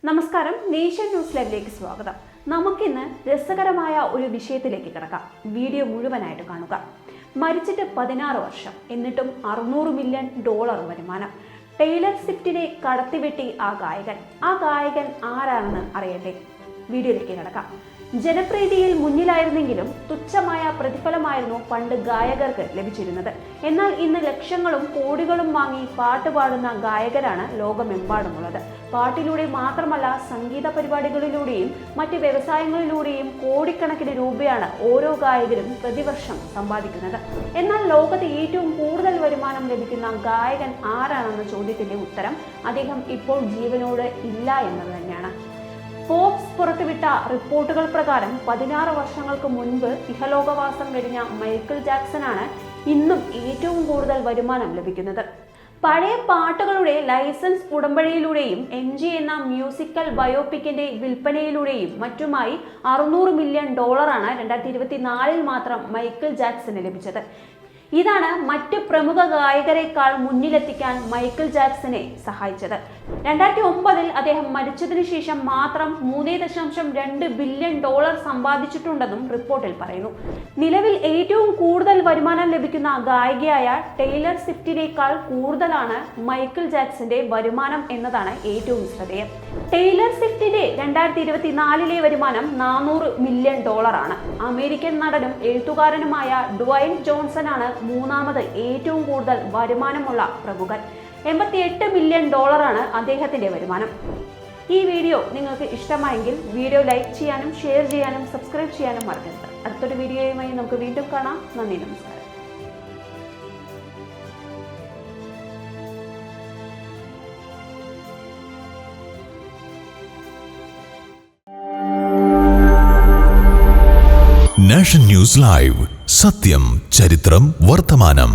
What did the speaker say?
നമസ്കാരം, nation news ലൈവിലേക്ക് സ്വാഗതം. നമുക്കിന്ന് രസകരമായ ഒരു വിഷയത്തിലേക്ക് കിടക്കാം. വീഡിയോ മുഴുവനായിട്ട് കാണുക. മരിച്ചിട്ട് 16 വർഷം, എന്നിട്ടും $600 മില്യൺ വരുമാനം. ടൈലർ സ്വിഫ്റ്റിനെ കടത്തിവെട്ടി ആ ഗായകൻ ആരാണെന്ന് അറിയട്ടെ? വീഡിയോയിലേക്ക് കിടക്കാം. ജനപ്രീതിയിൽ മുന്നിലായിരുന്നെങ്കിലും തുച്ഛമായ പ്രതിഫലമായിരുന്നു പണ്ട് ഗായകർക്ക് ലഭിച്ചിരുന്നത്. എന്നാൽ ഇന്ന് ലക്ഷങ്ങളും കോടികളും വാങ്ങി പാട്ട് പാടുന്ന ഗായകരാണ് ലോകമെമ്പാടുമുള്ളത്. പാട്ടിലൂടെ മാത്രമല്ല, സംഗീത പരിപാടികളിലൂടെയും മറ്റ് വ്യവസായങ്ങളിലൂടെയും കോടിക്കണക്കിന് രൂപയാണ് ഓരോ ഗായകരും പ്രതിവർഷം സമ്പാദിക്കുന്നത്. എന്നാൽ ലോകത്ത് ഏറ്റവും കൂടുതൽ വരുമാനം ലഭിക്കുന്ന ഗായകൻ ആരാണെന്ന ചോദ്യത്തിന്റെ ഉത്തരം അദ്ദേഹം ഇപ്പോൾ ജീവനോട് ഇല്ല എന്നത് തന്നെയാണ്. ഫോബ്സ് പുറത്തുവിട്ട റിപ്പോർട്ടുകൾ പ്രകാരം 16 വർഷങ്ങൾക്ക് മുൻപ് ഇഹലോകവാസം വെടിഞ്ഞ മൈക്കിൾ ജാക്സനാണ് ഇന്നും ഏറ്റവും കൂടുതൽ വരുമാനം ലഭിക്കുന്നത്. പഴയ പാട്ടുകളുടെ ലൈസൻസ് ഉടമ്പടിയിലൂടെയും MG എന്ന മ്യൂസിക്കൽ ബയോപിക്കിന്റെ വിൽപ്പനയിലൂടെയും മറ്റുമായി $600 മില്യൺ 2024 മാത്രം മൈക്കിൾ ജാക്സന് ലഭിച്ചത്. ഇതാണ് മറ്റ് പ്രമുഖ ഗായകരെക്കാൾ മുന്നിലെത്തിക്കാൻ മൈക്കിൾ ജാക്സനെ സഹായിച്ചത്. 2009 അദ്ദേഹം മരിച്ചതിനു ശേഷം മാത്രം $3.2 ബില്യൺ സമ്പാദിച്ചിട്ടുണ്ടെന്നും റിപ്പോർട്ടിൽ പറയുന്നു. നിലവിൽ ഏറ്റവും കൂടുതൽ വരുമാനം ലഭിക്കുന്ന ഗായികയായ ടൈലർ സ്വിഫ്റ്റിനേക്കാൾ കൂടുതലാണ് മൈക്കിൾ ജാക്സന്റെ വരുമാനം എന്നതാണ് ഏറ്റവും ശ്രദ്ധേയം. ടൈലർ സ്വിഫ്റ്റിന്റെ 2024 വരുമാനം $400 മില്യൺ ആണ്. അമേരിക്കൻ നടനും എഴുത്തുകാരനുമായ ഡ്വൈൻ ജോൺസൺ ആണ് മൂന്നാമത് ഏറ്റവും കൂടുതൽ വരുമാനമുള്ള പ്രമുഖൻ. $88 മില്യൺ ആണ് അദ്ദേഹത്തിന്റെ വരുമാനം. ഈ വീഡിയോ നിങ്ങൾക്ക് ഇഷ്ടമായെങ്കിൽ വീഡിയോ ലൈക്ക് ചെയ്യാനും ഷെയർ ചെയ്യാനും സബ്സ്ക്രൈബ് ചെയ്യാനും മറക്കരുത്. അടുത്തൊരു വീഡിയോയുമായി നമുക്ക് വീണ്ടും കാണാം. നന്ദി, നമസ്കാരം. നാഷൻ ന്യൂസ് ലൈവ്, സത്യം, ചരിത്രം, വർത്തമാനം.